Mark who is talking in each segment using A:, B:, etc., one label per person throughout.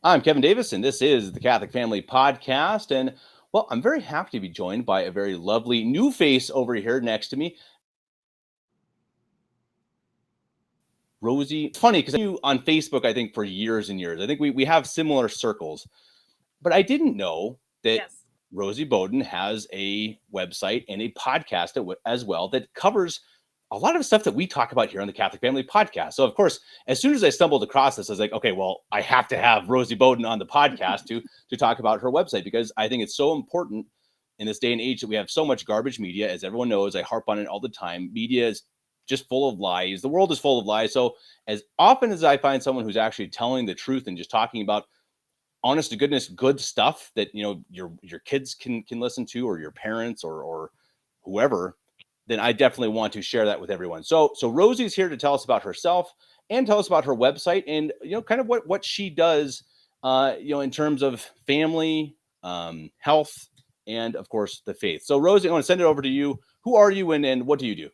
A: I'm Kevin Davis, and this is the Catholic Family Podcast. And well, I'm very happy to be joined by a very lovely new face over here next to me, Rosie. It's funny because you on Facebook, I think, for years and years. I think we have similar circles, but I didn't know that
B: Yes.
A: Rosie Bowden has a website and a podcast as well that covers a lot of stuff that we talk about here on the Catholic Family Podcast. So, of course, as soon as I stumbled across this, I was like, okay, well, I have to have Rosie Bowden on the podcast to talk about her website because I think it's so important in this day and age that we have so much garbage media. As everyone knows, I harp on it all the time. Media is just full of lies. The world is full of lies. So, as often as I find someone who's actually telling the truth and just talking about honest to goodness good stuff that your kids can listen to, or your parents, or whoever, then I definitely want to share that with everyone. So Rosie's here to tell us about herself and tell us about her website and kind of what she does in terms of family, health, and of course the faith. So Rosie, I want to send it over to you. Who are you and what do you do?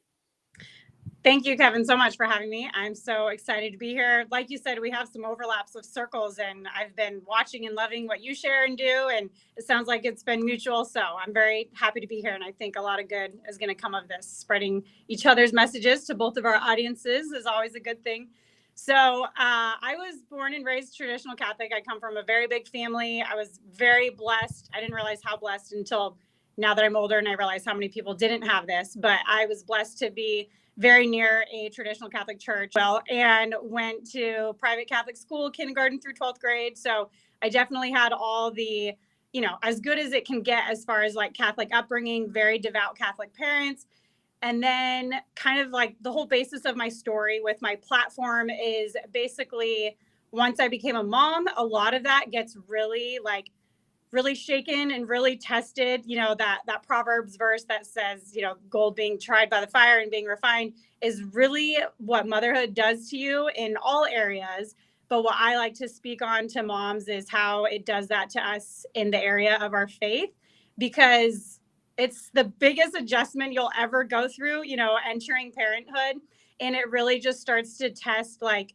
B: Thank you, Kevin, so much for having me. I'm so excited to be here. Like you said, we have some overlaps of circles, and I've been watching and loving what you share and do, and it sounds like it's been mutual. So I'm very happy to be here, and I think a lot of good is going to come of this. Spreading each other's messages to both of our audiences is always a good thing. So I was born and raised traditional Catholic. I come from a very big family. I was very blessed. I didn't realize how blessed until now that I'm older, and I realize how many people didn't have this, but I was blessed to be very near a traditional Catholic church, and went to private Catholic school, kindergarten through 12th grade. So I definitely had all the, as good as it can get as far as like Catholic upbringing, very devout Catholic parents. And then kind of like the whole basis of my story with my platform is basically once I became a mom, a lot of that gets really shaken and really tested. That Proverbs verse that says, gold being tried by the fire and being refined is really what motherhood does to you in all areas. But what I like to speak on to moms is how it does that to us in the area of our faith, because it's the biggest adjustment you'll ever go through, entering parenthood. And it really just starts to test like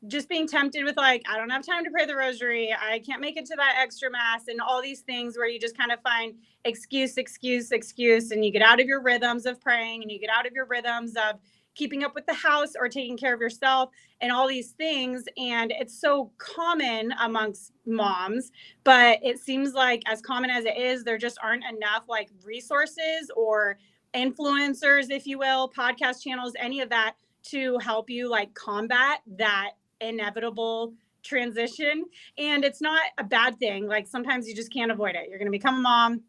B: just being tempted with like, I don't have time to pray the rosary, I can't make it to that extra mass, and all these things where you just kind of find excuse, and you get out of your rhythms of praying, and you get out of your rhythms of keeping up with the house or taking care of yourself and all these things. And it's so common amongst moms, but it seems like as common as it is, there just aren't enough like resources or influencers, if you will, podcast channels, any of that to help you like combat that inevitable transition. And it's not a bad thing. Like sometimes you just can't avoid it. You're going to become a mom,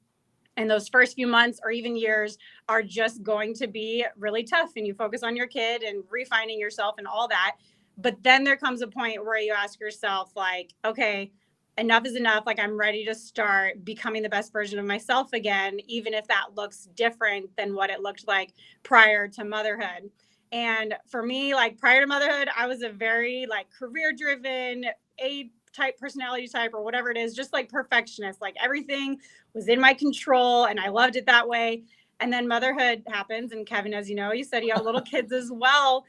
B: and those first few months or even years are just going to be really tough, and you focus on your kid and refining yourself and all that. But then there comes a point where you ask yourself like, okay, enough is enough. Like I'm ready to start becoming the best version of myself again, even if that looks different than what it looked like prior to motherhood. And for me, like prior to motherhood, I was a very like career driven, A type personality type or whatever it is, just like perfectionist. Like everything was in my control and I loved it that way. And then motherhood happens. And Kevin, as you know, you said you have little kids as well.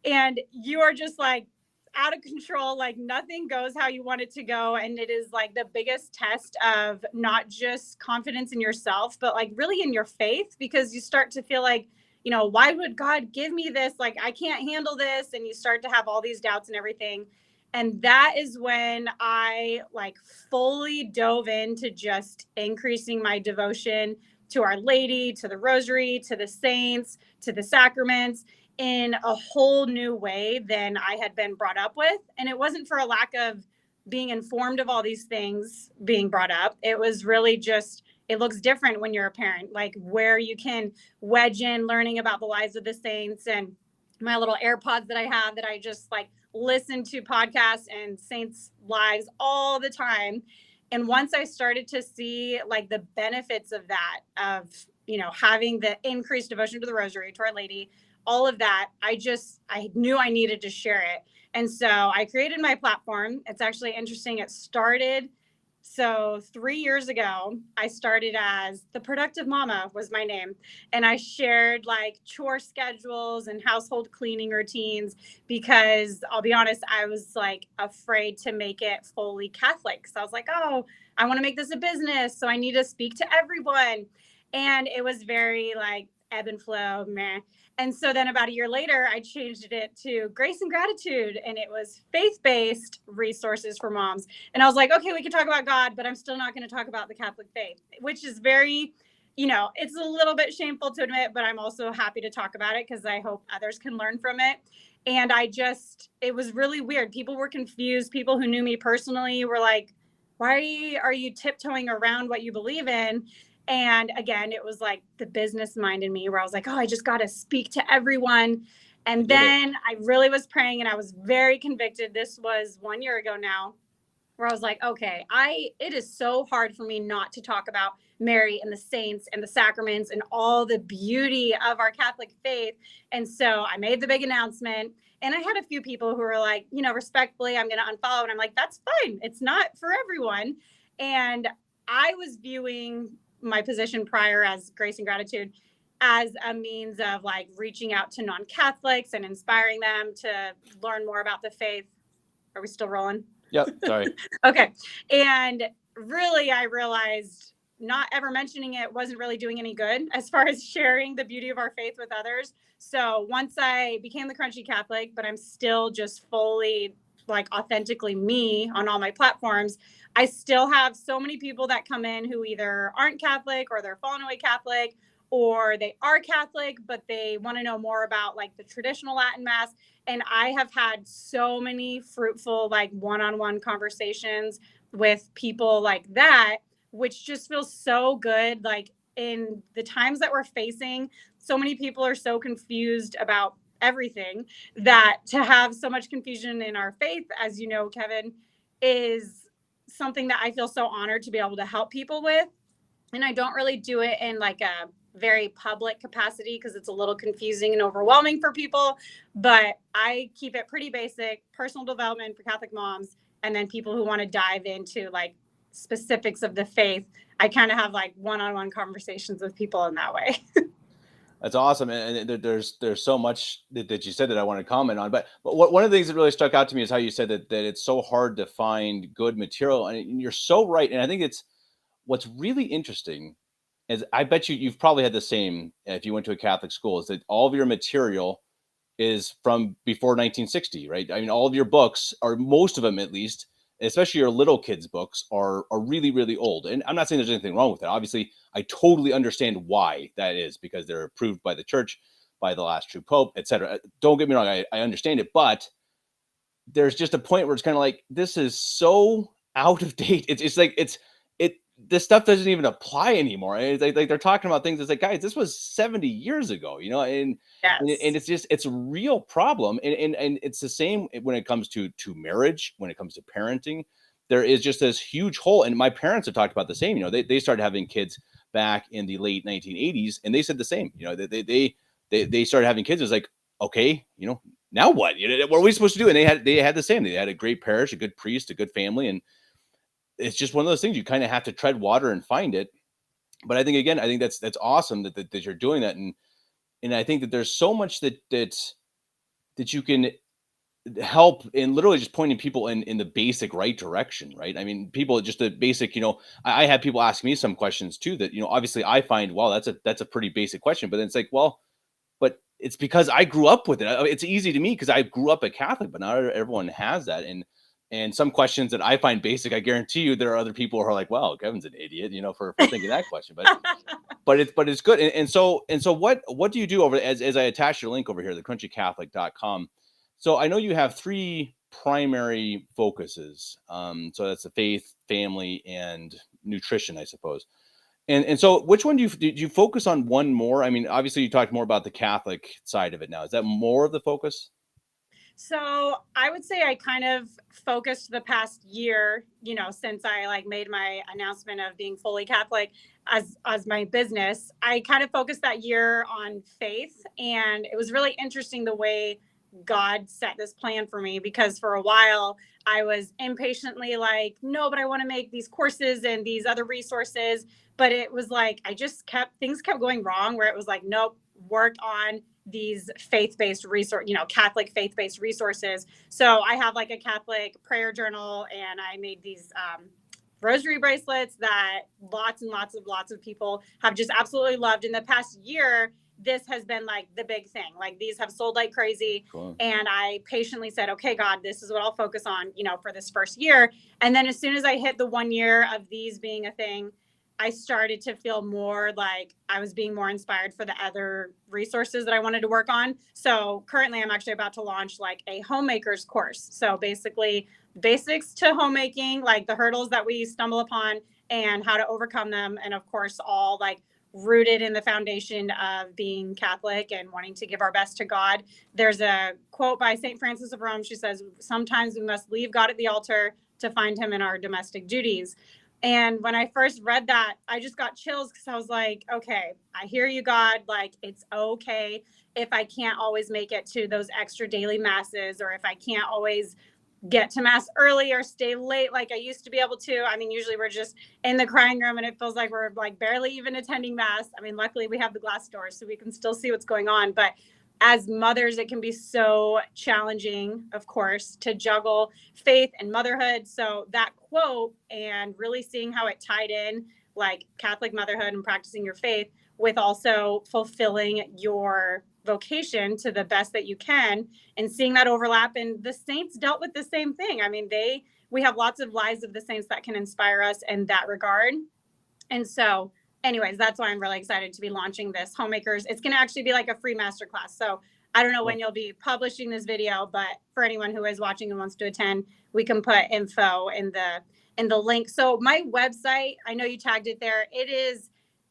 B: And you are just like out of control. Like nothing goes how you want it to go. And it is like the biggest test of not just confidence in yourself, but like really in your faith, because you start to feel like, why would God give me this? Like, I can't handle this. And you start to have all these doubts and everything. And that is when I like fully dove into just increasing my devotion to Our Lady, to the Rosary, to the saints, to the sacraments in a whole new way than I had been brought up with. And it wasn't for a lack of being informed of all these things being brought up. It was really just, it looks different when you're a parent, like where you can wedge in learning about the lives of the saints, and my little AirPods that I have that I just like listen to podcasts and saints lives all the time. And once I started to see like the benefits of that, of, having the increased devotion to the Rosary, to Our Lady, all of that, I knew I needed to share it. And so I created my platform. It's actually interesting. It started So 3 years ago, I started as the Productive Mama was my name. And I shared like chore schedules and household cleaning routines because I'll be honest, I was like afraid to make it fully Catholic. So I was like, oh, I want to make this a business. So I need to speak to everyone. And it was very like ebb and flow, meh. And so then about a year later, I changed it to Grace and Gratitude, and it was faith based resources for moms. And I was like, okay, we can talk about God, but I'm still not going to talk about the Catholic faith, which is very, it's a little bit shameful to admit, but I'm also happy to talk about it because I hope others can learn from it. And it was really weird. People were confused. People who knew me personally were like, why are you tiptoeing around what you believe in? And again, it was like the business mind in me where I was like, oh, I just got to speak to everyone.
A: I
B: And
A: get it.
B: then I really was praying and I was very convicted. This was 1 year ago now, where I was like, okay, it is so hard for me not to talk about Mary and the saints and the sacraments and all the beauty of our Catholic faith. And so I made the big announcement. And I had a few people who were like, respectfully, I'm going to unfollow. And I'm like, that's fine. It's not for everyone. And I was viewing my position prior as Grace and Gratitude as a means of like reaching out to non-Catholics and inspiring them to learn more about the faith. Are we still rolling?
A: Yep. Sorry.
B: Okay. And really, I realized not ever mentioning it wasn't really doing any good as far as sharing the beauty of our faith with others. So once I became the Crunchy Catholic, but I'm still just fully like authentically me on all my platforms, I still have so many people that come in who either aren't Catholic or they're fallen away Catholic, or they are Catholic, but they want to know more about like the traditional Latin Mass. And I have had so many fruitful like one-on-one conversations with people like that, which just feels so good. Like in the times that we're facing, so many people are so confused about everything, that to have so much confusion in our faith, as you know, Kevin, is something that I feel so honored to be able to help people with. And I don't really do it in like a very public capacity because it's a little confusing and overwhelming for people, but I keep it pretty basic: personal development for Catholic moms, and then people who want to dive into like specifics of the faith. I kind of have like one-on-one conversations with people in that way.
A: That's awesome, and there's so much that you said that I want to comment on. But one of the things that really stuck out to me is how you said that it's so hard to find good material, and you're so right. And I think it's what's really interesting is I bet you've probably had the same if you went to a Catholic school, is that all of your material is from before 1960, right? I mean, all of your books, or most of them at least, especially your little kids' books, are really, really old. And I'm not saying there's anything wrong with it. Obviously, I totally understand why that is, because they're approved by the church, by the last true pope, etc. Don't get me wrong, I understand it, but there's just a point where it's kind of like, this is so out of date. It's like it this stuff doesn't even apply anymore. And it's like they're talking about things. It's like, guys, this was 70 years ago, and
B: Yes.
A: it's a real problem. And it's the same when it comes to marriage, when it comes to parenting. There is just this huge hole. And my parents have talked about the same. They started having kids back in the late 1980s, and they said the same. They started having kids. It's like, okay, now what? What are we supposed to do? And they had the same. They had a great parish, a good priest, a good family, and it's just one of those things. You kind of have to tread water and find it. But I think that's awesome that you're doing that, and I think that there's so much that you can help in literally just pointing people in the basic right direction, right? I mean, people just the basic. I had people ask me some questions too that obviously I find, well, that's a pretty basic question, but then it's like, well, but it's because I grew up with it. It's easy to me because I grew up a Catholic, but not everyone has that. And some questions that I find basic, I guarantee you there are other people who are like, well, Kevin's an idiot, for thinking that question. But it's good. And so what do you do over as I attach your link over here, thecrunchycatholic.com. So I know you have three primary focuses. So that's the faith, family, and nutrition, I suppose. And so which one did you focus on one more? I mean, obviously you talked more about the Catholic side of it now. Is that more of the focus?
B: So I would say I kind of focused the past year, since I like made my announcement of being fully Catholic as my business. I kind of focused that year on faith, and it was really interesting the way God set this plan for me, because for a while I was impatiently like, no, but I want to make these courses and these other resources. But it was like, things kept going wrong where it was like, nope, work on these faith-based Catholic faith-based resources. So I have like a Catholic prayer journal, and I made these rosary bracelets that lots of people have just absolutely loved. In the past year, this has been like the big thing. Like these have sold like crazy.
A: Cool.
B: And I patiently said, okay, God, this is what I'll focus on, for this first year. And then as soon as I hit the 1 year of these being a thing, I started to feel more like I was being more inspired for the other resources that I wanted to work on. So currently I'm actually about to launch like a homemaker's course. So basically basics to homemaking, like the hurdles that we stumble upon and how to overcome them. And of course, all like rooted in the foundation of being Catholic and wanting to give our best to God. There's a quote by St. Francis of Rome. She says, sometimes we must leave God at the altar to find him in our domestic duties. And when I first read that, I just got chills because I was like, okay, I hear you, God. Like, it's okay if I can't always make it to those extra daily masses, or if I can't always get to mass early or stay late like I used to be able to. I mean, usually we're just in the crying room and it feels like we're like barely even attending mass. I mean, luckily we have the glass doors so we can still see what's going on. But as mothers, it can be so challenging, of course, to juggle faith and motherhood. So that quote, and really seeing how it tied in, like Catholic motherhood and practicing your faith with also fulfilling your vocation to the best that you can, and seeing that overlap. And the saints dealt with the same thing. I mean, we have lots of lives of the saints that can inspire us in that regard. And so anyways, that's why I'm really excited to be launching this Homemakers. It's going to actually be like a free masterclass. So I don't know when you'll be publishing this video, but for anyone who is watching and wants to attend, we can put info in the link. So my website, I know you tagged it there.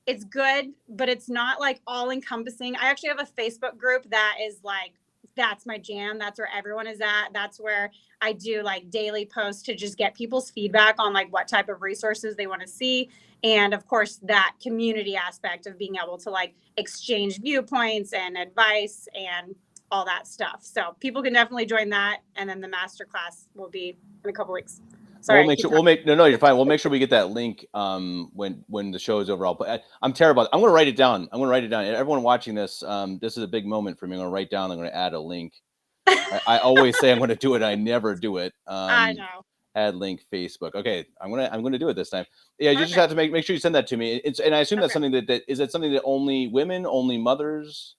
B: It's good, but it's not like all encompassing. I actually have a Facebook group that is like, that's my jam. That's where everyone is at. That's where I do like daily posts to just get people's feedback on like what type of resources they want to see. And of course, that community aspect of being able to like exchange viewpoints and advice and all that stuff. So people can definitely join that. And then the masterclass will be in a couple weeks. Sorry,
A: No, you're fine. We'll make sure we get that link when the show is over. I'm terrible. I'm going to write it down. Everyone watching this, this is a big moment for me. I'm going to write down. I'm going to add a link. I always say I'm going to do it. I never do it.
B: I know.
A: Add link Facebook. Okay, I'm gonna do it this time. Yeah, you just have to make sure you send that to me. And I assume that's something that is it something that only women, only mothers?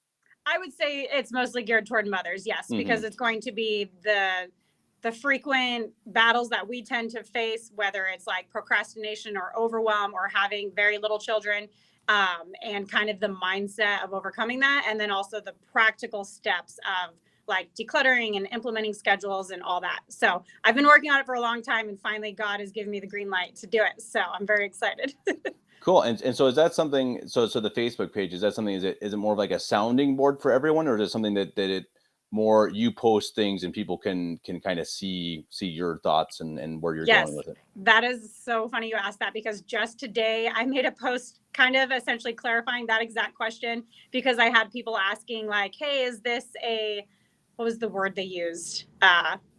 B: I would say it's mostly geared toward mothers, yes, because it's going to be the frequent battles that we tend to face, whether it's like procrastination or overwhelm or having very little children, and kind of the mindset of overcoming that. And then also the practical steps of like decluttering and implementing schedules and all that. So I've been working on it for a long time, and finally God has given me the green light to do it. So I'm very excited.
A: Cool. And so is that something, so the Facebook page, is that something, is it more of like a sounding board for everyone, or is it something that it more you post things and people can kind of see your thoughts and where you're going with it?
B: That is so funny you asked that, because just today I made a post kind of essentially clarifying that exact question, because I had people asking like, hey, is this what was the word they used?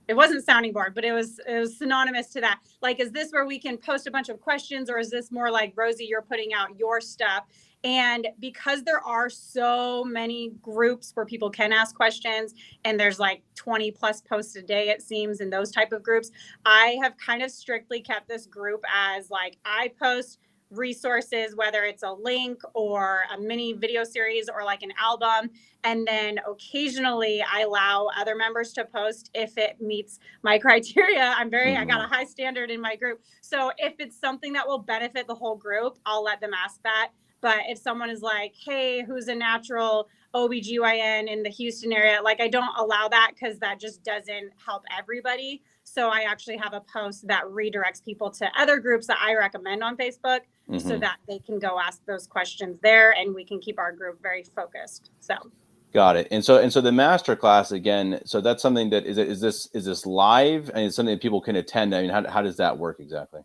B: It wasn't sounding board, but it was synonymous to that. Like, is this where we can post a bunch of questions, or is this more like, Rosie, you're putting out your stuff? And because there are so many groups where people can ask questions, and there's like 20 plus posts a day, it seems, in those type of groups, I have kind of strictly kept this group as like, I post resources, whether it's a link or a mini video series or like an album. And then occasionally I allow other members to post if it meets my criteria. I got a high standard in my group. So if it's something that will benefit the whole group, I'll let them ask that. But if someone is like, hey, who's a natural OBGYN in the Houston area, like, I don't allow that, because that just doesn't help everybody. So I actually have a post that redirects people to other groups that I recommend on Facebook, so that they can go ask those questions there, and we can keep our group very focused. So.
A: Got it. And so the masterclass, again, so that's something that is this live, and it's something that people can attend. I mean, how does that work exactly?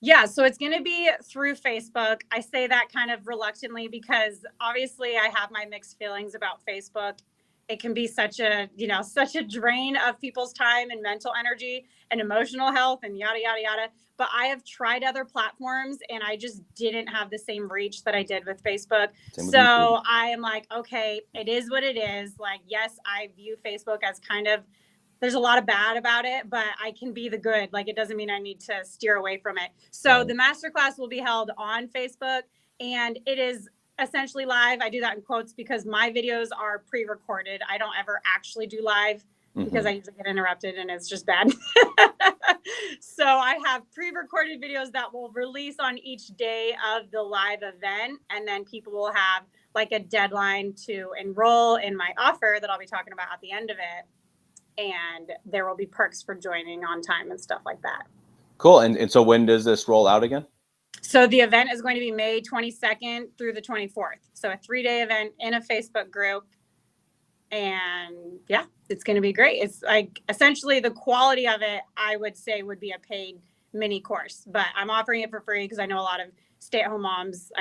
B: Yeah, so it's going to be through Facebook. I say that kind of reluctantly because obviously I have my mixed feelings about Facebook. it can be such a, such a drain of people's time and mental energy and emotional health and yada, yada, yada. But I have tried other platforms and I just didn't have the same reach that I did with Facebook.
A: Same with YouTube.
B: So I am like, okay, it is what it is. Like, yes, I view Facebook as kind of, there's a lot of bad about it, but I can be the good. Like, it doesn't mean I need to steer away from it. So the masterclass will be held on Facebook, and it is essentially live. I do that in quotes because my videos are pre-recorded. I don't ever actually do live because I usually get interrupted and it's just bad. So I have pre-recorded videos that will release on each day of the live event. And then people will have like a deadline to enroll in my offer that I'll be talking about at the end of it. And there will be perks for joining on time and stuff like that.
A: Cool. And so when does this roll out again?
B: So the event is going to be May 22nd through the 24th. So a 3-day event in a Facebook group. And yeah, it's going to be great. It's like essentially the quality of it, I would say, would be a paid mini course, but I'm offering it for free because I know a lot of stay-at-home moms,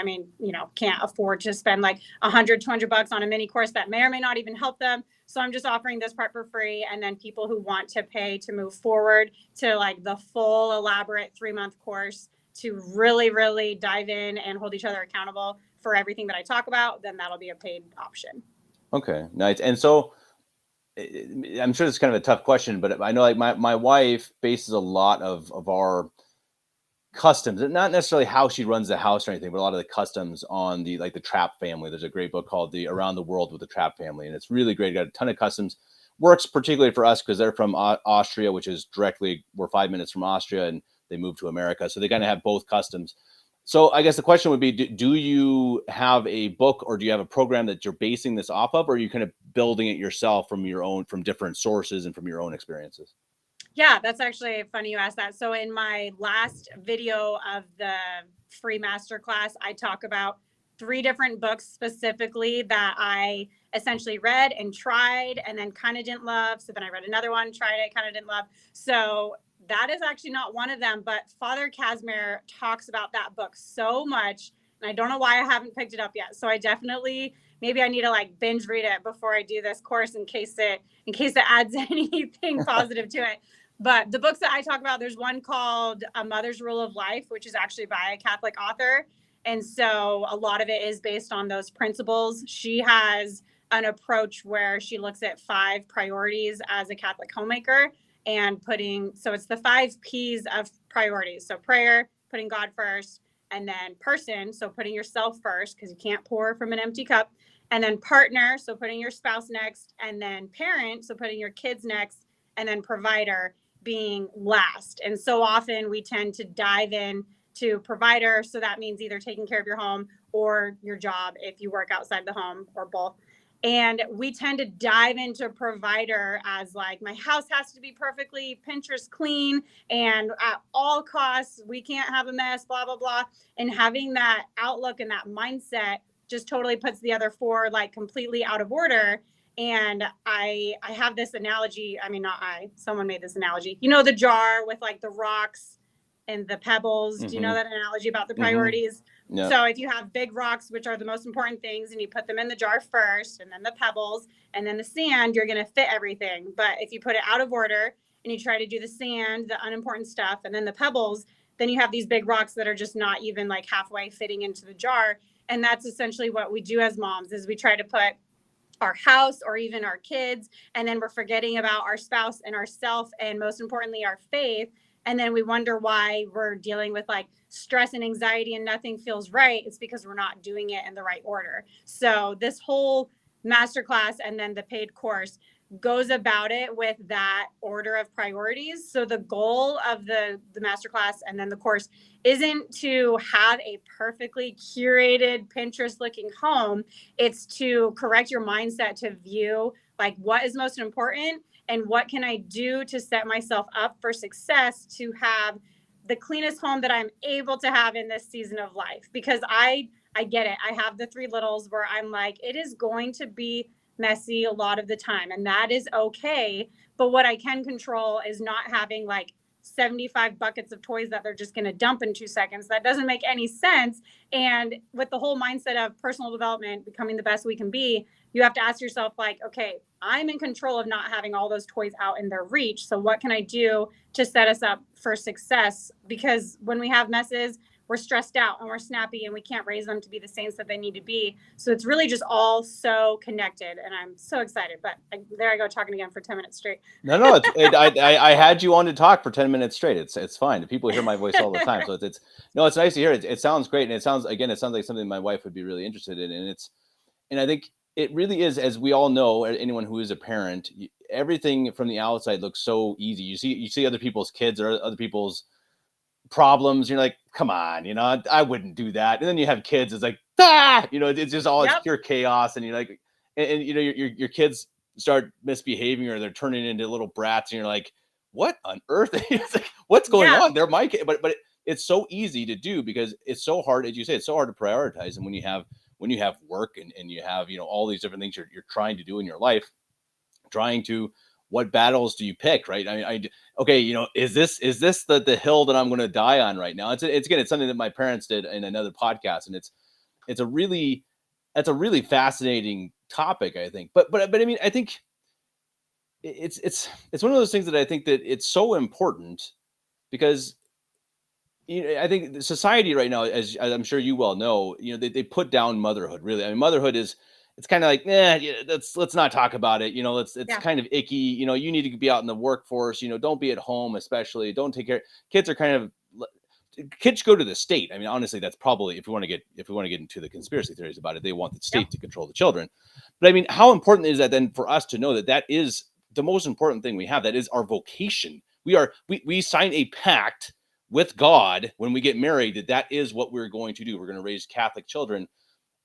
B: can't afford to spend like $100-200 on a mini course that may or may not even help them. So I'm just offering this part for free. And then people who want to pay to move forward to like the full elaborate 3-month course to really, really dive in and hold each other accountable for everything that I talk about, then that'll be a paid option.
A: Okay, nice. And so I'm sure it's kind of a tough question, but I know like my wife bases a lot of our customs, not necessarily how she runs the house or anything, but a lot of the customs on the Trapp family. There's a great book called The Around the World with the Trapp Family, and it's really great. Got a ton of customs. Works particularly for us because they're from Austria, which is we're 5 minutes from Austria, and they moved to America, so they kind of have both customs. So I guess the question would be, do you have a book or do you have a program that you're basing this off of, or are you kind of building it yourself from different sources and from your own experiences?
B: Yeah, that's actually funny you asked that. So in my last video of the free masterclass, I talk about 3 different books specifically that I essentially read and tried and then kind of didn't love. So then I read another one, tried it, kind of didn't love. So that is actually not one of them, but Father Casimir talks about that book so much. And I don't know why I haven't picked it up yet. So I definitely, maybe I need to like binge read it before I do this course in case it adds anything positive to it. But the books that I talk about, there's one called A Mother's Rule of Life, which is actually by a Catholic author. And so a lot of it is based on those principles. She has an approach where she looks at 5 priorities as a Catholic homemaker and so it's the 5 P's of priorities. So prayer, putting God first, and then person, so putting yourself first because you can't pour from an empty cup, and then partner, so putting your spouse next, and then parent, so putting your kids next, and then provider being last. And so often we tend to dive in to provider. So that means either taking care of your home or your job if you work outside the home, or both. And we tend to dive into provider as like, my house has to be perfectly Pinterest clean and at all costs, we can't have a mess, blah, blah, blah. And having that outlook and that mindset just totally puts the other 4 like completely out of order. And I have this analogy. I mean, not I, someone made this analogy. You know, the jar with like the rocks and the pebbles. Do you know that analogy about the priorities? Yeah. So if you have big rocks, which are the most important things, and you put them in the jar first, and then the pebbles, and then the sand, you're going to fit everything. But if you put it out of order and you try to do the sand, the unimportant stuff, and then the pebbles, then you have these big rocks that are just not even like halfway fitting into the jar. And that's essentially what we do as moms, is we try to put our house or even our kids, and then we're forgetting about our spouse and ourself, and most importantly, our faith. And then we wonder why we're dealing with like stress and anxiety and nothing feels right. It's because we're not doing it in the right order. So this whole masterclass and then the paid course goes about it with that order of priorities. So the goal of the masterclass and then the course isn't to have a perfectly curated Pinterest looking home. It's to correct your mindset to view like what is most important and what can I do to set myself up for success to have the cleanest home that I'm able to have in this season of life. Because I get it. I have the 3 littles where I'm like, it is going to be messy a lot of the time, and that is okay. But what I can control is not having like 75 buckets of toys that they're just going to dump in 2 seconds. That doesn't make any sense. And with the whole mindset of personal development, becoming the best we can be, you have to ask yourself, like, okay, I'm in control of not having all those toys out in their reach. So what can I do to set us up for success? Because when we have messes, we're stressed out and we're snappy and we can't raise them to be the saints that they need to be. So it's really just all so connected, and I'm so excited. But there I go, talking again for 10 minutes straight.
A: No, I had you on to talk for 10 minutes straight. It's fine. People hear my voice all the time. So it's no, it's nice to hear it. It sounds great. And it sounds like something my wife would be really interested in. And I think it really is, as we all know, anyone who is a parent, everything from the outside looks so easy. You see other people's kids or other people's problems. You're like, come on, I wouldn't do that. And then you have kids. It's like, it's just all, it's pure chaos. And you're like, and your kids start misbehaving or they're turning into little brats. And you're like, what on earth? It's like, what's going on? They're my kid. But it's so easy to do because it's so hard, as you say, it's so hard to prioritize. And when you have work and you have, all these different things you're trying to do in your life, what battles do you pick, right? I mean, okay, is this the hill that I'm going to die on right now? It's again, it's something that my parents did in another podcast, and it's a really fascinating topic, I think. But I mean, I think it's one of those things that I think that it's so important because I think society right now, as I'm sure you well know, they put down motherhood. Really, I mean, motherhood is, it's kind of like, let's not talk about it. It's kind of icky. You need to be out in the workforce. Don't be at home, especially. Don't take care. Kids are kind of, kids go to the state. I mean, honestly, that's probably, if we want to get into the conspiracy theories about it, they want the state to control the children. But I mean, how important is that then for us to know that is the most important thing we have? That is our vocation. We sign a pact with God when we get married that is what we're going to do. We're going to raise Catholic children,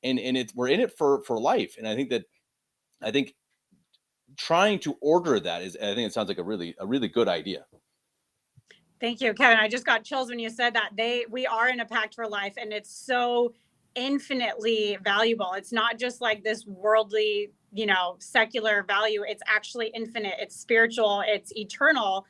A: and we're in it for life. And I think trying to order that is, I think it sounds like a really good idea.
B: Thank you, Kevin. I just got chills when you said that. We are in a pact for life, and it's so infinitely valuable. It's not just like this worldly, secular value. It's actually infinite. It's spiritual. It's eternal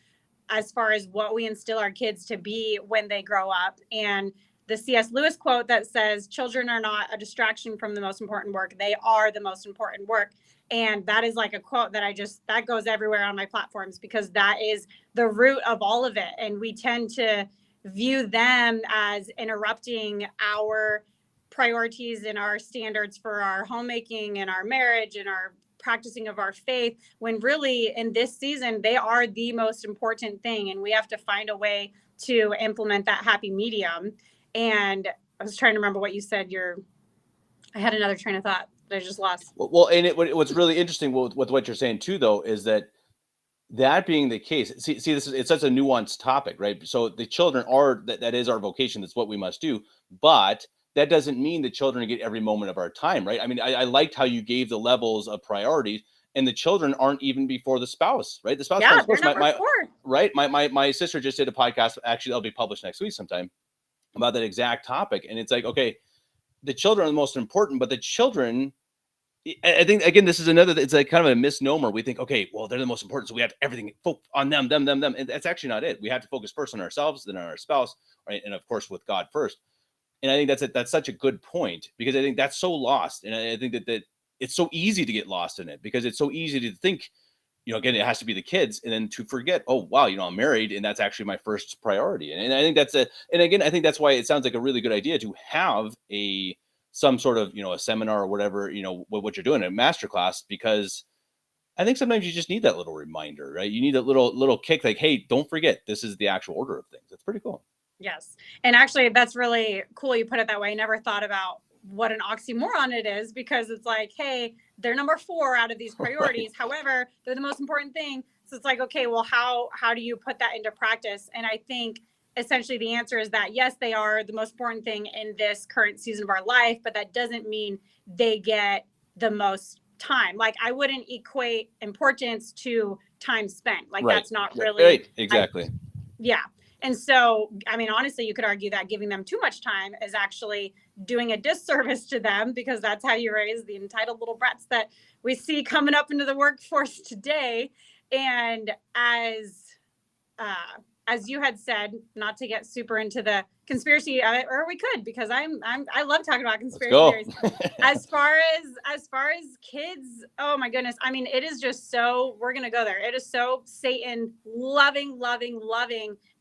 B: as far as what we instill our kids to be when they grow up. And the C.S. Lewis quote that says, children are not a distraction from the most important work. They are the most important work. And that is like a quote that that goes everywhere on my platforms, because that is the root of all of it. And we tend to view them as interrupting our priorities and our standards for our homemaking and our marriage and our practicing of our faith, when really in this season, they are the most important thing. And we have to find a way to implement that happy medium. And I was trying to remember what you said. I had another train of thought that I just lost.
A: Well, and what's really interesting with what you're saying too, though, is that being the case, it's such a nuanced topic, right? So the children are, that is our vocation. That's what we must do. But that doesn't mean the children get every moment of our time, right? I mean, I liked how you gave the levels of priorities, and the children aren't even before the spouse, right? The spouse comes first. Right. My sister just did a podcast. Actually, that'll be published next week sometime, about that exact topic. And it's like, okay, the children are the most important, but the children, I think, again, this is it's like kind of a misnomer. We think, okay, well, they're the most important, so we have everything on them. And that's actually not it. We have to focus first on ourselves, then on our spouse, right? And of course, with God first. And I think that's such a good point, because I think that's so lost. And I think that it's so easy to get lost in it, because it's so easy to think, again, it has to be the kids, and then to forget, oh, wow, I'm married, and that's actually my first priority. And I think and again, I think that's why it sounds like a really good idea to have some sort of, a seminar or whatever, what you're doing, a masterclass, because I think sometimes you just need that little reminder, right? You need a little kick, like, hey, don't forget, this is the actual order of things. That's pretty cool.
B: Yes. And actually, that's really cool you put it that way. I never thought about what an oxymoron it is, because it's like, hey, they're number 4 out of these priorities. Right. However, they're the most important thing. So it's like, okay, well, how do you put that into practice? And I think essentially the answer is that, yes, they are the most important thing in this current season of our life, but that doesn't mean they get the most time. Like, I wouldn't equate importance to time spent. Like, right. That's not really.
A: Right. Exactly.
B: Yeah. And so, I mean, honestly, you could argue that giving them too much time is actually doing a disservice to them, because that's how you raise the entitled little brats that we see coming up into the workforce today. And as as you had said, not to get super into the conspiracy of it, or we could, because I love talking about
A: Let's
B: conspiracy
A: go.
B: theories. As far as kids, oh my goodness. I mean, it is just so, we're going to go there. It is so Satan loving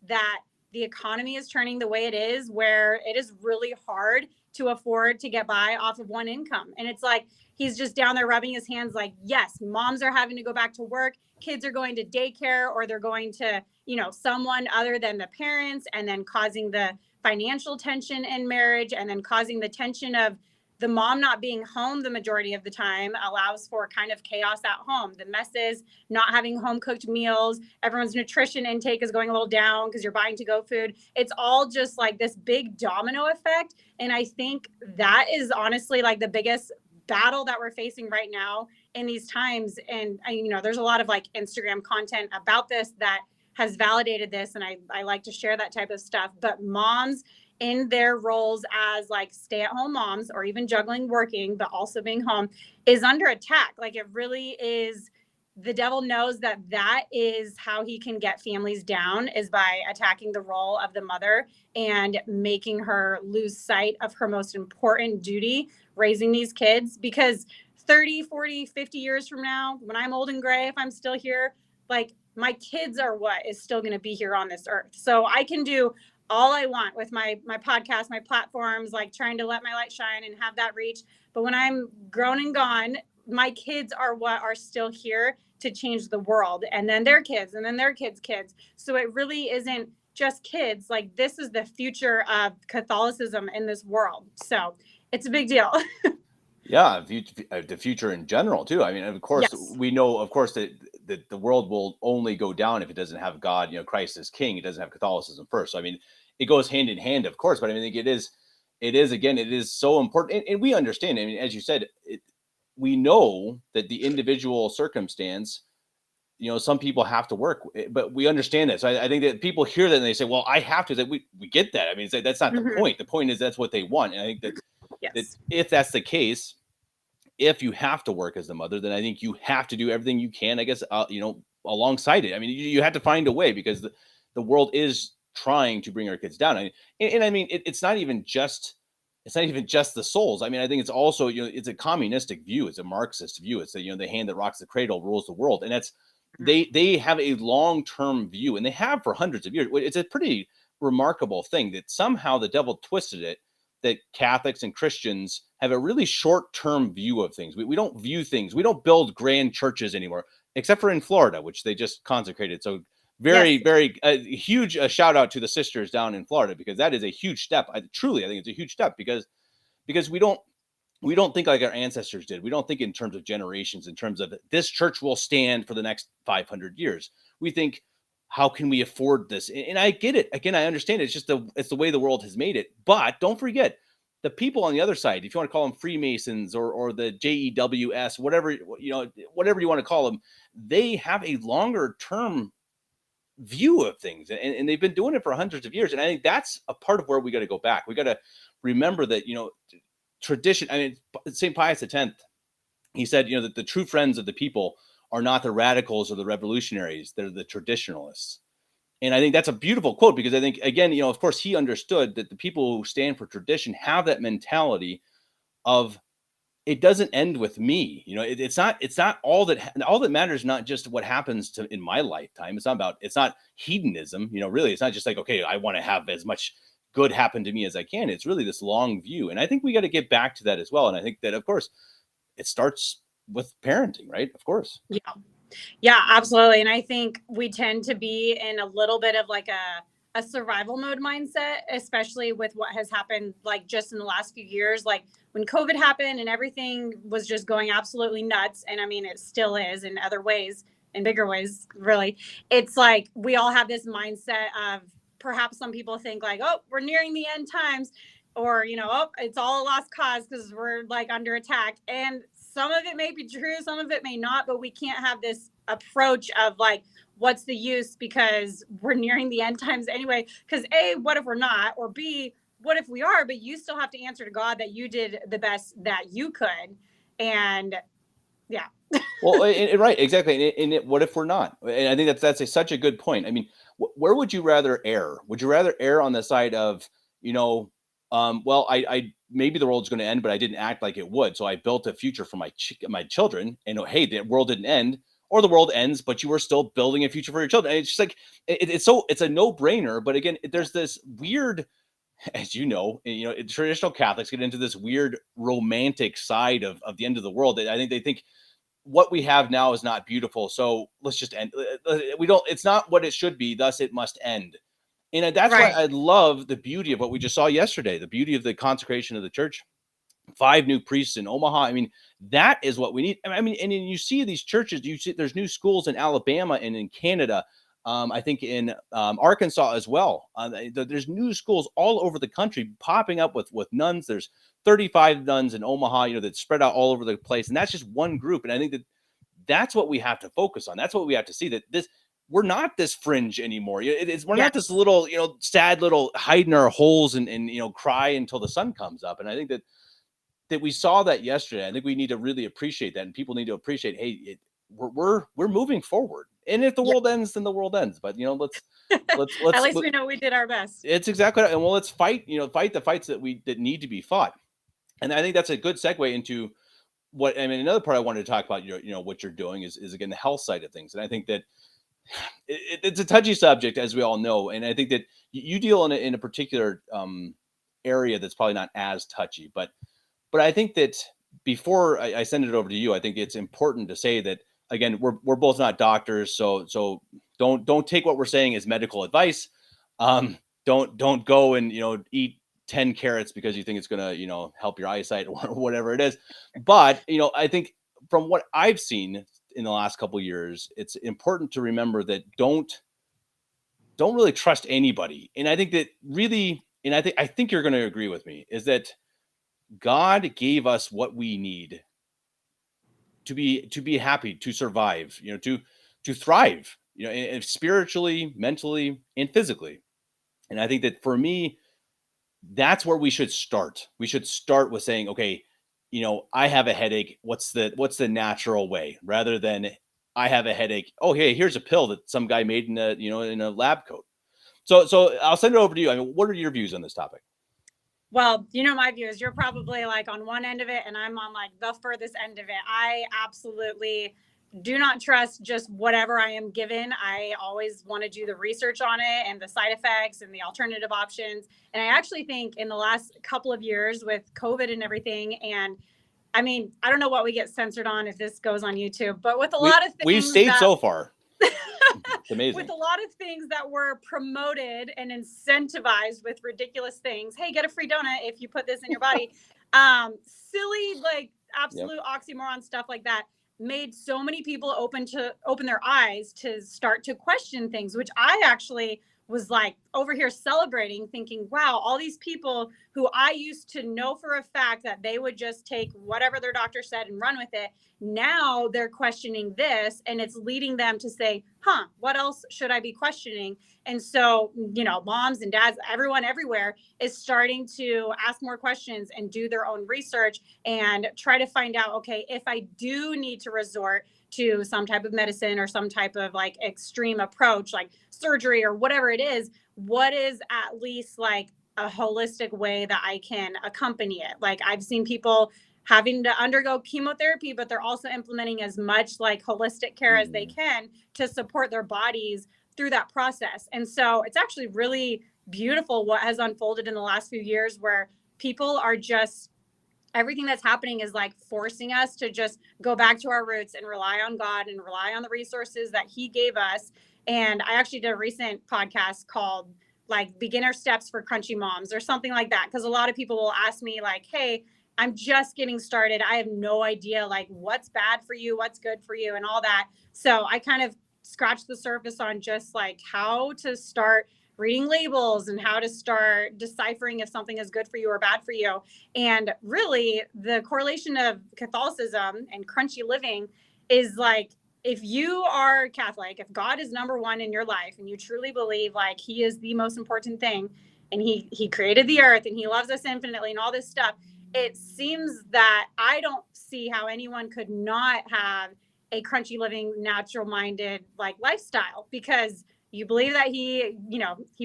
B: that the economy is turning the way it is, where it is really hard to afford to get by off of one income. And it's like, he's just down there rubbing his hands like, yes, moms are having to go back to work. Kids are going to daycare, or they're going to, someone other than the parents, and then causing the financial tension in marriage, and then causing the tension of the mom not being home the majority of the time allows for kind of chaos at home. The messes, not having home cooked meals, everyone's nutrition intake is going a little down because you're buying to go food. It's all just like this big domino effect. And I think that is honestly like the biggest battle that we're facing right now in these times. And there's a lot of like Instagram content about this that has validated this, and I like to share that type of stuff. But moms in their roles as like stay-at-home moms, or even juggling working but also being home, is under attack. Like, it really is. The devil knows that is how he can get families down, is by attacking the role of the mother and making her lose sight of her most important duty, raising these kids. Because 30, 40, 50 years from now, when I'm old and gray, if I'm still here, like, my kids are what is still going to be here on this earth. So I can do all I want with my podcast, my platforms, like trying to let my light shine and have that reach. But when I'm grown and gone, my kids are what are still here to change the world, and then their kids, and then their kids' kids. So it really isn't just kids. Like, this is the future of Catholicism in this world. So it's a big deal.
A: Yeah, the future in general too. I mean, of course,
B: Yes.
A: we know, of course, that the world will only go down if it doesn't have God, Christ as King. It doesn't have Catholicism first. So I mean, it goes hand in hand, of course. But I mean, I think it is so important, and we understand. I mean, as you said, we know that the individual circumstance. Some people have to work, but we understand that. So I think that people hear that and they say, "Well, I have to." That we get that. I mean, that's not the point. The point is that's what they want, and I think that
B: Yes.
A: if that's the case, if you have to work as a mother, then I think you have to do everything you can, I guess, alongside it. I mean, you have to find a way, because the world is trying to bring our kids down. And I mean, it's not even just the souls. I mean, I think it's also, it's a communistic view. It's a Marxist view. It's the hand that rocks the cradle rules the world. And that's, they have a long-term view, and they have for hundreds of years. It's a pretty remarkable thing that somehow the devil twisted it, that Catholics and Christians have a really short-term view of things. We don't view things. We don't build grand churches anymore, except for in Florida, which they just consecrated. So very,
B: Yes.
A: very huge shout out to the sisters down in Florida, because that is a huge step. I think it's a huge step, because we don't think like our ancestors did. We don't think in terms of generations, in terms of this church will stand for the next 500 years. We think, how can we afford this? And I get it. Again, I understand it. It's just it's the way the world has made it. But don't forget, the people on the other side, if you want to call them Freemasons or the JEWS, whatever you want to call them, they have a longer term view of things, and they've been doing it for hundreds of years. And I think that's a part of where we got to go back. We got to remember that, tradition. I mean, St. Pius X, he said, that the true friends of the people are not the radicals or the revolutionaries, they're the traditionalists. And I think that's a beautiful quote, because I think, again, of course, he understood that the people who stand for tradition have that mentality of, it doesn't end with me. It's not all that matters. Not just what happens in my lifetime. It's not hedonism. Really, it's not just like, okay, I want to have as much good happen to me as I can. It's really this long view. And I think we got to get back to that as well. And I think that, of course, it starts with parenting, right? Of course.
B: Yeah. Yeah, absolutely. And I think we tend to be in a little bit of like a survival mode mindset, especially with what has happened like just in the last few years. Like when COVID happened and everything was just going absolutely nuts. And I mean, it still is in other ways, in bigger ways, really. It's like we all have this mindset of, perhaps some people think like, oh, we're nearing the end times, or, oh, it's all a lost cause because we're like under attack. And some of it may be true, some of it may not, but we can't have this approach of like, what's the use, because we're nearing the end times anyway. Because A, what if we're not? Or B, what if we are, but you still have to answer to God that you did the best that you could. And yeah.
A: Well, right, exactly. And what if we're not? And I think that's such a good point. I mean, where would you rather err? Would you rather err on the side of, you know, well, I maybe the world's going to end, but I didn't act like it would, so I built a future for my children, and hey, the world didn't end, or the world ends, but you were still building a future for your children. And it's just like it's a no brainer. But again, there's this weird, as you know, traditional Catholics get into this weird romantic side of the end of the world. I think they think what we have now is not beautiful, so let's just end. We don't. It's not what it should be, thus it must end. And that's why
B: Right.
A: I love the beauty of what we just saw yesterday. The beauty of the consecration of the church. 5 new priests in Omaha. I mean, that is what we need. I mean, and you see these churches. You see, there's new schools in Alabama and in Canada. I think in Arkansas as well. There's new schools all over the country popping up with nuns. There's 35 nuns in Omaha, you know, that spread out all over the place, and that's just one group. And I think that that's what we have to focus on. That's what we have to see, that this we're not this fringe anymore. We're not this
B: Yes.
A: little, you know, sad little hide in our holes and you know, cry until the sun comes up. And I think that we saw that yesterday. I think we need to really appreciate that, and people need to appreciate, hey, we're moving forward. And if the
B: Yeah.
A: world ends, then the world ends. But you know,
B: At least we know we did our best.
A: it's exactly right. And well, let's fight. You know, fight the fights that need to be fought. And I think that's a good segue into what I mean. Another part I wanted to talk about, you know, what you're doing is again the health side of things. And I think that it's a touchy subject, as we all know. And I think that you deal in a particular area that's probably not as touchy, but I think that before I send it over to you, I think it's important to say that again, we're both not doctors, so don't take what we're saying as medical advice. Don't go and, you know, eat 10 carrots because you think it's gonna, you know, help your eyesight or whatever it is. But you know, I think from what I've seen in the last couple of years, it's important to remember that don't really trust anybody. And I think that really, and I think you're going to agree with me, is that God gave us what we need to be happy, to survive, you know, to thrive, you know, and spiritually, mentally, and physically. And I think that for me, that's where we should start. We should start with saying, okay, you know, I have a headache. What's the natural way, rather than I have a headache. Oh, hey, here's a pill that some guy made in a, you know, in a lab coat. So I'll send it over to you. I mean, what are your views on this topic?
B: Well, you know, my view is you're probably like on one end of it and I'm on like the furthest end of it. I absolutely do not trust just whatever I am given. I always want to do the research on it and the side effects and the alternative options. And I actually think in the last couple of years with COVID and everything, and I mean, I don't know what we get censored on if this goes on YouTube, but with a
A: We
B: lot of
A: we've
B: things
A: stayed
B: that
A: so far. It's
B: with
A: amazing.
B: a lot of things that were promoted and incentivized with ridiculous things. Hey, get a free donut if you put this in your body. Silly, like
A: Yep.
B: absolute oxymoron stuff like that made so many people open their eyes to start to question things, which I actually was like over here celebrating, thinking, wow, all these people who I used to know for a fact that they would just take whatever their doctor said and run with it, now they're questioning this, and it's leading them to say, huh, what else should I be questioning? And so, you know, moms and dads, everyone everywhere is starting to ask more questions and do their own research and try to find out, okay, if I do need to resort to some type of medicine or some type of like extreme approach like surgery or whatever it is, what is at least like a holistic way that I can accompany it? Like I've seen people having to undergo chemotherapy, but they're also implementing as much like holistic care as they
A: Mhm.
B: can to support their bodies through that process. And so it's actually really beautiful what has unfolded in the last few years where people are just everything that's happening is like forcing us to just go back to our roots and rely on God and rely on the resources that He gave us. And I actually did a recent podcast called like Beginner Steps for Crunchy Moms or something like that. Because a lot of people will ask me, like, hey, I'm just getting started. I have no idea like what's bad for you, what's good for you, and all that. So I kind of scratched the surface on just like how to start reading labels and how to start deciphering if something is good for you or bad for you. And really, the correlation of Catholicism and crunchy living is like if you are Catholic, if God is number one in your life and you truly believe like He is the most important thing and He created the earth and He loves us infinitely and all this stuff, it seems that I don't see how anyone could not have a crunchy living, natural minded like lifestyle because You believe that he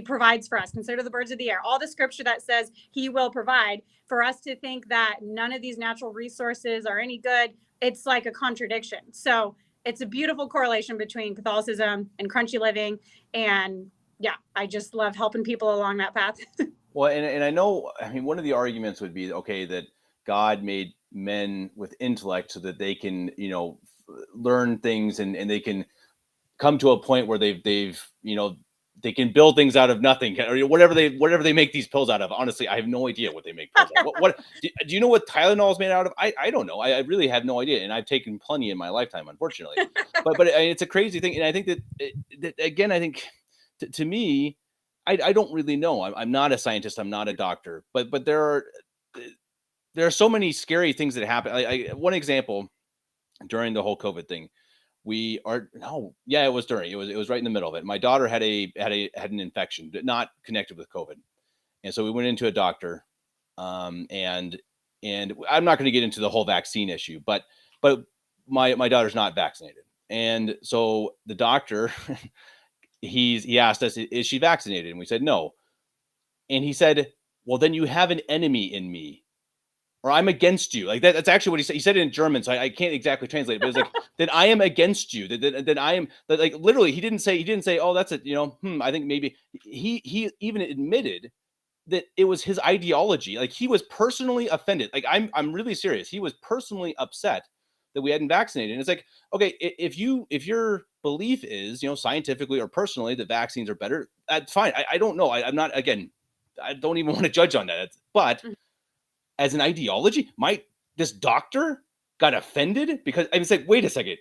B: provides for us. Consider the birds of the air. All the scripture that says he will provide. For us to think that none of these natural resources are any good, it's like a contradiction. So it's a beautiful correlation between Catholicism and crunchy living. And yeah, I just love helping people along that path.
A: Well, and I know, I mean, one of the arguments would be, okay, that God made men with intellect so that they can, learn things, and they can come to a point where they've they can build things out of nothing, or whatever they make these pills out of. Honestly, I have no idea what they make pills out of. What do you know what tylenol is made out of? I don't know. I really have no idea, and I've taken plenty in my lifetime, unfortunately. But it's a crazy thing, and I think that again, I think to me, I don't really know. I'm not a scientist. I'm not a doctor. But there are so many scary things that happen. One example during the whole COVID thing, it was right in the middle of it. My daughter had an infection, not connected with COVID, and so we went into a doctor, and I'm not going to get into the whole vaccine issue, but my daughter's not vaccinated, and so the doctor he asked us, is she vaccinated, and we said no, and he said, well, then you have an enemy in me, or I'm against you. Like that's actually what he said. He said it in German, so I can't exactly translate it, but it was like, then I am against you. Then I am, like, literally, he didn't say, oh, that's it. I think maybe he even admitted that it was his ideology. Like, he was personally offended. Like, I'm really serious. He was personally upset that we hadn't vaccinated. And it's like, okay, if your belief is, scientifically or personally, that vaccines are better, that's fine. I don't know. I'm not, again, I don't even want to judge on that. But as an ideology, this doctor got offended because I was like, wait a second,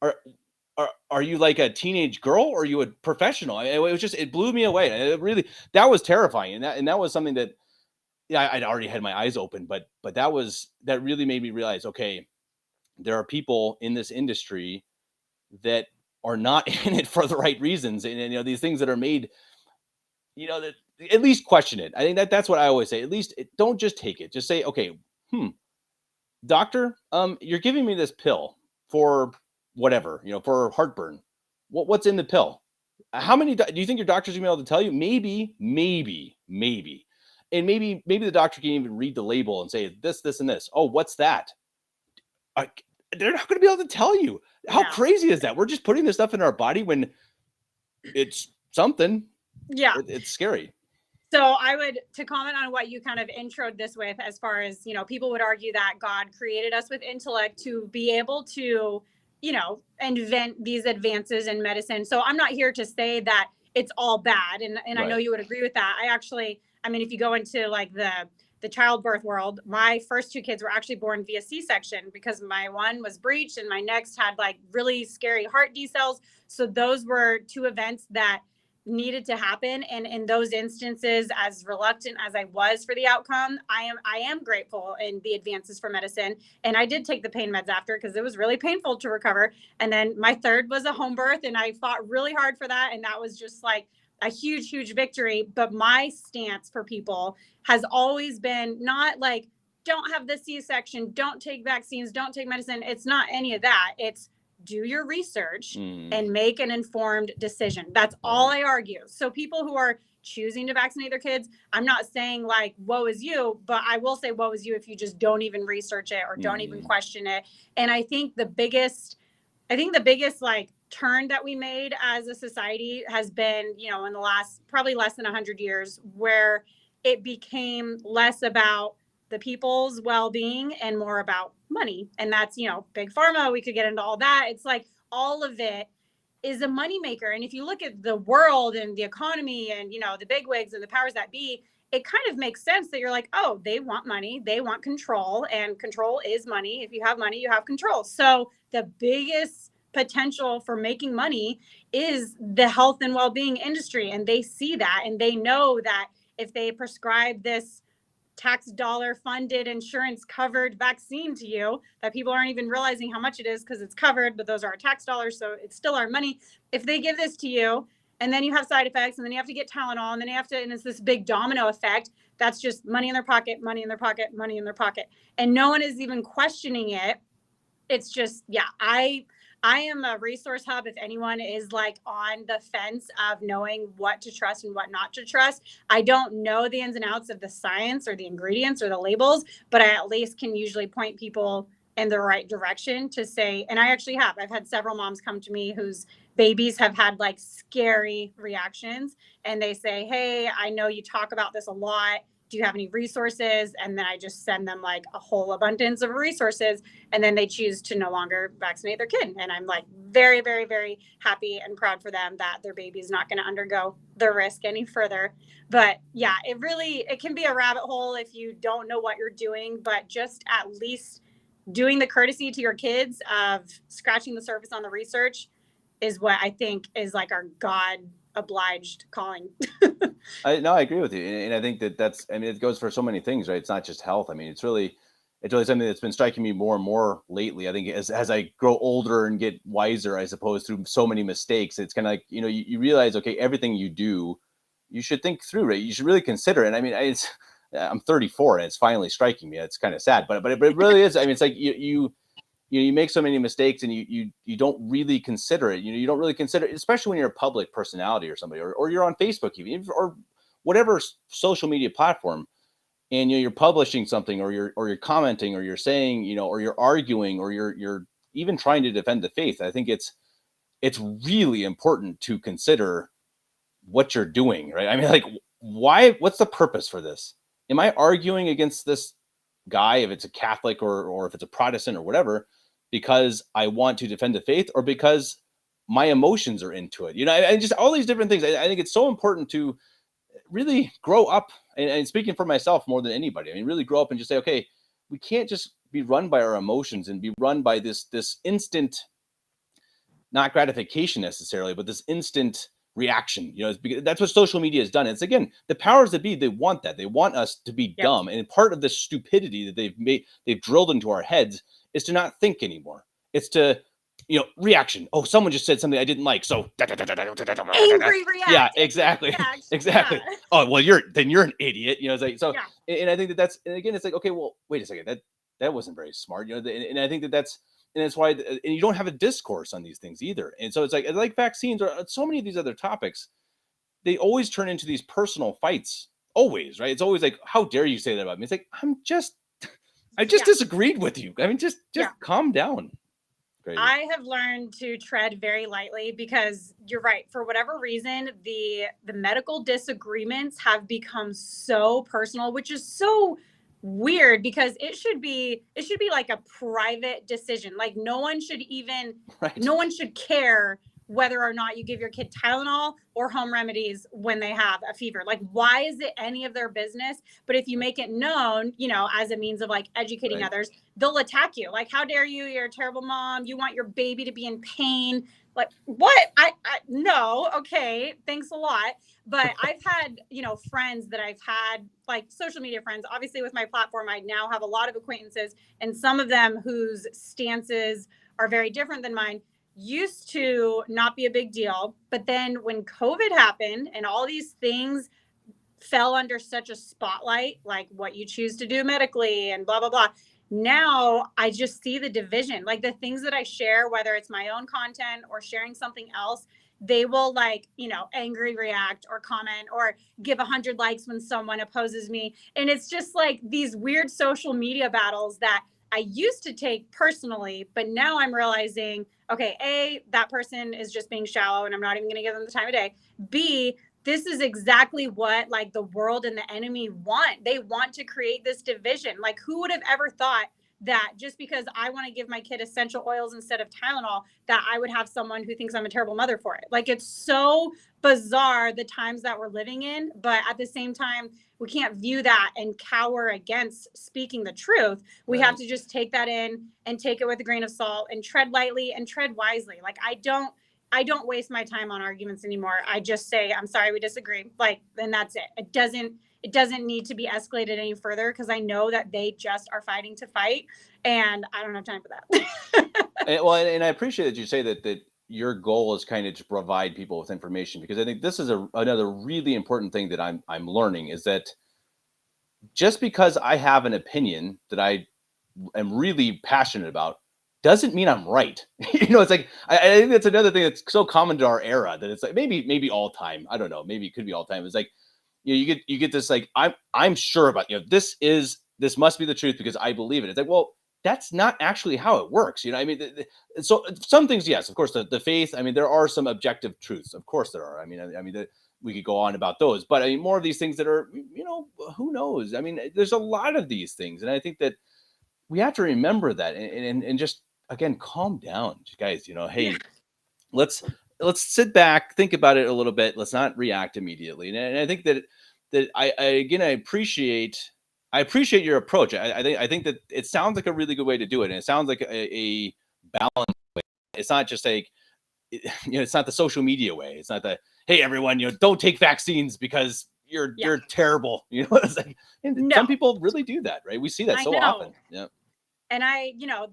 A: are you like a teenage girl, or are you a professional? It blew me away. That was terrifying, and that was something that, yeah, I'd already had my eyes open, but that really made me realize, okay, there are people in this industry that are not in it for the right reasons, and these things that are made, that at least question it. I think that's what I always say. At least don't just take it. Just say, okay, doctor, you're giving me this pill for whatever, for heartburn. What's in the pill? How many do you think your doctor's gonna be able to tell you? Maybe. And maybe the doctor can even read the label and say this, and this. Oh, what's that? They're not going to be able to tell you. How crazy is that? We're just putting this stuff in our body when it's something.
B: Yeah.
A: It's scary.
B: So to comment on what you kind of introed this with, as far as, people would argue that God created us with intellect to be able to, invent these advances in medicine. So I'm not here to say that it's all bad. And right. I know you would agree with that. If you go into like the childbirth world, my first two kids were actually born via C-section because my one was breached and my next had like really scary heart decels. So those were two events that needed to happen. And in those instances, as reluctant as I was for the outcome, I am grateful in the advances for medicine. And I did take the pain meds after because it was really painful to recover. And then my third was a home birth, and I fought really hard for that. And that was just like a huge, huge victory. But my stance for people has always been not like, don't have the C-section, don't take vaccines, don't take medicine. It's not any of that. It's do your research and make an informed decision. That's all I argue. So people who are choosing to vaccinate their kids, I'm not saying like, woe is you, but I will say woe is you if you just don't even research it or don't even question it. And I think the biggest like turn that we made as a society has been, in the last probably less than 100 years, where it became less about the people's well-being and more about money. And that's, big pharma. We could get into all that. It's like all of it is a moneymaker. And if you look at the world and the economy and, the bigwigs and the powers that be, it kind of makes sense that you're like, oh, they want money, they want control, and control is money. If you have money, you have control. So the biggest potential for making money is the health and well-being industry. And they see that, and they know that if they prescribe this tax dollar funded insurance covered vaccine to you that people aren't even realizing how much it is because it's covered, but those are our tax dollars, so it's still our money. If they give this to you and then you have side effects and then you have to get tylenol and then and it's this big domino effect, that's just money in their pocket, money in their pocket, money in their pocket, and no one is even questioning it. It's just, I am a resource hub if anyone is like on the fence of knowing what to trust and what not to trust. I don't know the ins and outs of the science or the ingredients or the labels, but I at least can usually point people in the right direction to say, and I've had several moms come to me whose babies have had like scary reactions, and they say, hey, I know you talk about this a lot. Do you have any resources? And then I just send them like a whole abundance of resources, and then they choose to no longer vaccinate their kid. And I'm like very, very, very happy and proud for them that their baby is not going to undergo the risk any further. But yeah, it can be a rabbit hole if you don't know what you're doing, but just at least doing the courtesy to your kids of scratching the surface on the research is what I think is like our God obliged calling.
A: I agree with you, and I think that's. I mean, it goes for so many things, right? It's not just health. I mean, it's really something that's been striking me more and more lately. I think as I grow older and get wiser, I suppose, through so many mistakes, it's kind of like, you realize, okay, everything you do, you should think through, right? You should really consider it. And I mean, I'm 34 and it's finally striking me. It's kind of sad, but it really is. I mean, it's like you make so many mistakes and you don't really consider it. You don't really consider it, especially when you're a public personality or somebody, or you're on Facebook even, or whatever social media platform, and you're publishing something, or you're commenting, or you're saying, or you're arguing, or you're even trying to defend the faith. I think it's really important to consider what you're doing, right? I mean, like, what's the purpose for this? Am I arguing against this guy, if it's a Catholic or if it's a Protestant or whatever, because I want to defend the faith, or because my emotions are into it? And just all these different things. I think it's so important to really grow up, and speaking for myself more than anybody, I mean, really grow up and just say, okay, we can't just be run by our emotions and be run by this instant, not gratification necessarily, but this instant reaction. That's what social media has done. It's, again, the powers that be, they want that. They want us to be
B: Yep.
A: dumb. And part of the stupidity that they've drilled into our heads is to not think anymore. It's to, reaction. Oh, someone just said something I didn't like. So
B: Angry react.
A: yeah, exactly.
B: React.
A: Exactly.
B: Yeah.
A: Oh, well, then you're an idiot. It's like, so,
B: Yeah.
A: and I think that's, and again, it's like, okay, well, wait a second. That wasn't very smart. And I think and that's why, and you don't have a discourse on these things either. And so it's like vaccines, or so many of these other topics, they always turn into these personal fights. Always, right? It's always like, how dare you say that about me? It's like, I just disagreed with you. I mean, just calm down. Crazy.
B: I have learned to tread very lightly, because you're right. For whatever reason, the medical disagreements have become so personal, which is so weird, because it should be like a private decision. Like no one should care whether or not you give your kid Tylenol or home remedies when they have a fever. Like, why is it any of their business? But if you make it known, as a means of like educating others, they'll attack you. Like, how dare you? You're a terrible mom. You want your baby to be in pain. Like, what? No. Okay. Thanks a lot. But I've had, friends that I've had, like social media friends. Obviously, with my platform, I now have a lot of acquaintances, and some of them whose stances are very different than mine used to not be a big deal. But then when COVID happened and all these things fell under such a spotlight, like what you choose to do medically and blah, blah, blah. Now I just see the division, like the things that I share, whether it's my own content or sharing something else, they will angry react or comment or give 100 likes when someone opposes me. And it's just like these weird social media battles that I used to take personally, but now I'm realizing, okay, A, that person is just being shallow and I'm not even going to give them the time of day. B, this is exactly what like the world and the enemy want. They want to create this division. Like, who would have ever thought that just because I want to give my kid essential oils instead of Tylenol, that I would have someone who thinks I'm a terrible mother for it? Like, it's so bizarre, the times that we're living in. But at the same time, we can't view that and cower against speaking the truth. We have to just take that in and take it with a grain of salt and tread lightly and tread wisely. Like, I don't waste my time on arguments anymore. I just say, I'm sorry, we disagree. Like, and that's it. It doesn't need to be escalated any further, because I know that they just are fighting to fight, and I don't have time for that.
A: and I appreciate that you say that your goal is kind of to provide people with information, because I think this is another really important thing that I'm learning, is that just because I have an opinion that I am really passionate about doesn't mean I'm right. It's like I think that's another thing that's so common to our era, that it's like maybe all time. I don't know. Maybe it could be all time. It's like you get this like I'm sure about this must be the truth because I believe it. It's like, well, that's not actually how it works. I mean, so some things, yes, of course, the faith. I mean, there are some objective truths. Of course, there are. We could go on about those, but I mean, more of these things that are, who knows? I mean, there's a lot of these things, and I think that we have to remember that, and just again calm down, guys.
B: Yeah.
A: Hey, let's let's sit back, think about it a little bit. Let's not react immediately. And I think that I appreciate your approach. I think that it sounds like a really good way to do it, and it sounds like a balance. It's not just like it's not the social media way. It's not the, hey everyone, don't take vaccines because you're
B: Yeah.
A: you're terrible. It's like, and
B: No,
A: some people really do that, right? We see that
B: I
A: so
B: know.
A: often. Yeah.
B: And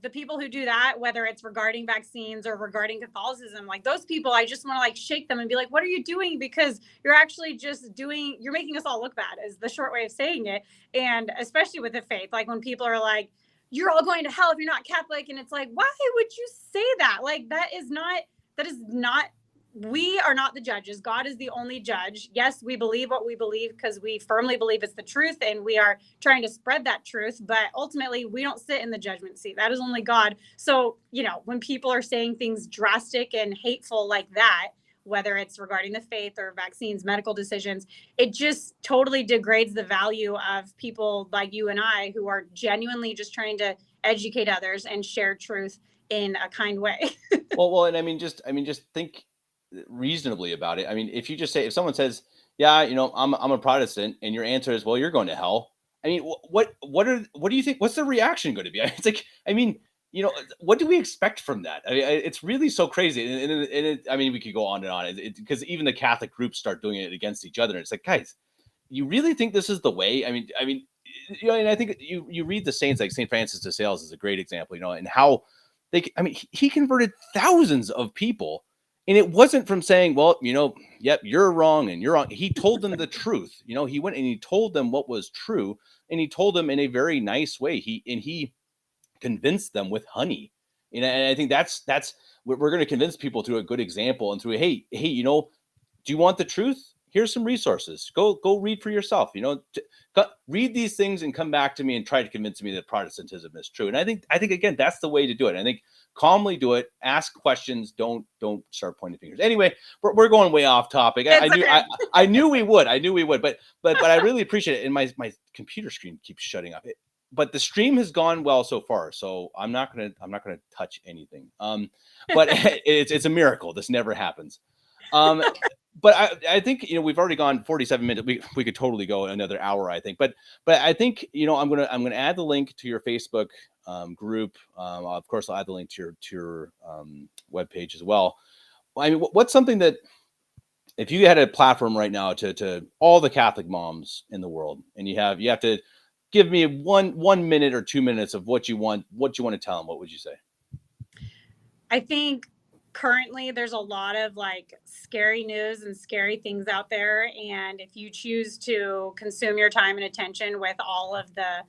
B: the people who do that, whether it's regarding vaccines or regarding Catholicism, like those people, I just want to like shake them and be like, what are you doing? Because you're actually you're making us all look bad, is the short way of saying it. And especially with the faith, like when people are like, you're all going to hell if you're not Catholic. And it's like, why would you say that? Like, that is not, we are not the judges. God is the only judge. Yes, we believe what we believe because we firmly believe it's the truth and we are trying to spread that truth. But ultimately, we don't sit in the judgment seat. That is only God. So, when people are saying things drastic and hateful like that, whether it's regarding the faith or vaccines, medical decisions, it just totally degrades the value of people like you and I who are genuinely just trying to educate others and share truth in a kind way.
A: Well, and just think reasonably about it. I mean, if someone says, "Yeah, I'm a Protestant," and your answer is, "Well, you're going to hell." I mean, what do you think? What's the reaction going to be? It's like, I mean, what do we expect from that? I mean, it's really so crazy, I mean, we could go on and on, because even the Catholic groups start doing it against each other, and it's like, guys, you really think this is the way? I mean, and I think you read the saints, like Saint Francis de Sales is a great example, and how he converted thousands of people, and it wasn't from saying, well, yep, you're wrong and you're wrong. He told them the truth. He went and he told them what was true, and he told them in a very nice way. He convinced them with honey. And I think that's we're going to convince people through a good example and through, hey, do you want the truth? Here's some resources. Go read for yourself. Read these things and come back to me and try to convince me that Protestantism is true. And I think again, that's the way to do it. I think calmly do it. Ask questions. Don't start pointing fingers. Anyway, we're going way off topic. I knew we would. But I really appreciate it. And my computer screen keeps shutting up. But the stream has gone well so far, so I'm not gonna touch anything. But it's a miracle. This never happens. But I think we've already gone 47 minutes. We could totally go another hour, I think. But I think I'm gonna add the link to your Facebook group. Of course, I'll add the link to your webpage as well. I mean, what's something that, if you had a platform right now to all the Catholic moms in the world, and you have to give me 1 minute or 2 minutes of what you want to tell them, what would you say?
B: I think currently there's a lot of like scary news and scary things out there. And if you choose to consume your time and attention with all of the,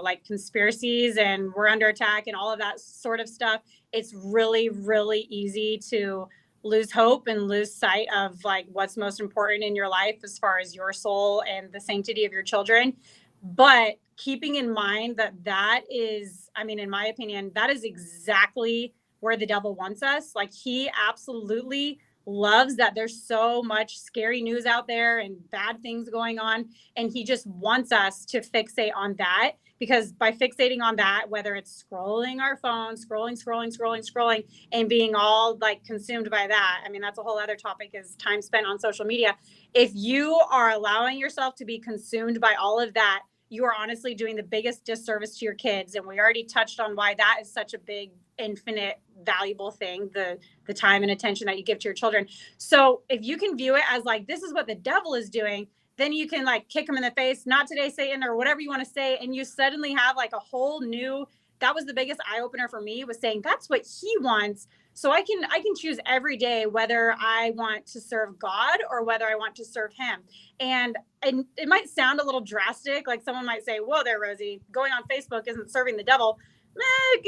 B: like conspiracies and we're under attack and all of that sort of stuff, it's really, really easy to lose hope and lose sight of like what's most important in your life as far as your soul and the sanctity of your children. But keeping in mind that is, I mean, in my opinion, that is exactly where the devil wants us. Like he absolutely loves that there's so much scary news out there and bad things going on. And he just wants us to fixate on that, because by fixating on that, whether it's scrolling our phone, scrolling, and being all like consumed by that. I mean, that's a whole other topic, is time spent on social media. If you are allowing yourself to be consumed by all of that, you are honestly doing the biggest disservice to your kids. And we already touched on why that is such a big, infinite, valuable thing, the time and attention that you give to your children. So if you can view it as like, this is what the devil is doing, then you can like kick him in the face, not today, Satan, or whatever you want to say. And you suddenly have like a whole new, that was the biggest eye opener for me, was saying that's what he wants. So I can choose every day whether I want to serve God or whether I want to serve him. And it might sound a little drastic. Like someone might say, whoa there, Rosie, going on Facebook isn't serving the devil.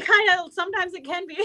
B: Kind of, sometimes it can be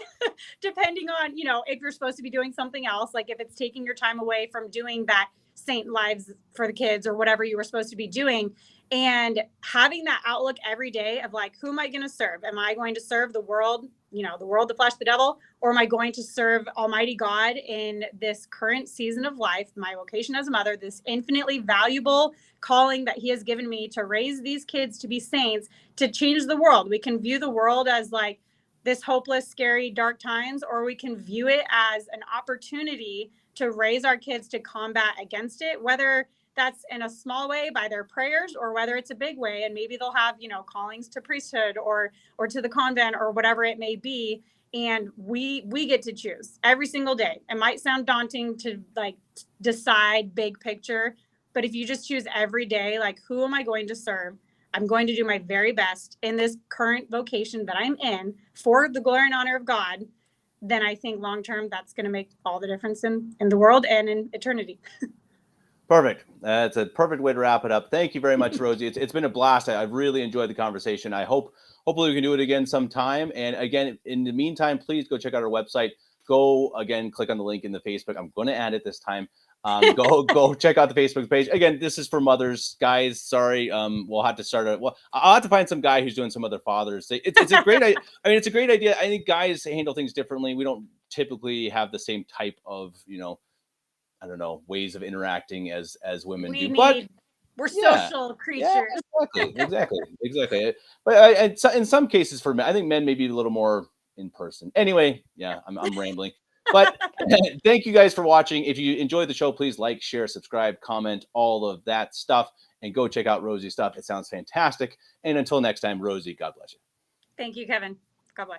B: depending on, if you're supposed to be doing something else, like if it's taking your time away from doing that Saint Lives for the kids or whatever you were supposed to be doing. And having that outlook every day of like, who am I going to serve? Am I going to serve the world, the world, the flesh, the devil, or am I going to serve Almighty God in this current season of life, my vocation as a mother, this infinitely valuable calling that He has given me to raise these kids to be saints, to change the world. We can view the world as like this hopeless, scary, dark times, or we can view it as an opportunity to raise our kids to combat against it, whether that's in a small way by their prayers or whether it's a big way, and maybe they'll have callings to priesthood or to the convent or whatever it may be. And we get to choose every single day. It might sound daunting to like decide big picture, but if you just choose every day, like, who am I going to serve? I'm going to do my very best in this current vocation that I'm in for the glory and honor of God. Then I think long term that's going to make all the difference in the world and in eternity.
A: Perfect. That's a perfect way to wrap it up. Thank you very much, Rosie. It's been a blast. I've really enjoyed the conversation. Hopefully we can do it again sometime. And again, in the meantime, please go check out our website. Go again, click on the link in the Facebook. I'm going to add it this time. Go check out the Facebook page. Again, this is for mothers, guys. Sorry, we'll have to start it. Well, I'll have to find some guy who's doing some other fathers. It's a great. I mean, it's a great idea. I think guys handle things differently. We don't typically have the same type of I don't know, ways of interacting as women do. But
B: we're
A: yeah,
B: social creatures.
A: Yeah, exactly. But in some cases for men, I think men may be a little more in person. Anyway, yeah, I'm rambling. But thank you guys for watching. If you enjoyed the show, please like, share, subscribe, comment, all of that stuff, and go check out Rosie's stuff. It sounds fantastic. And until next time, Rosie, God bless you.
B: Thank you, Kevin. God bless.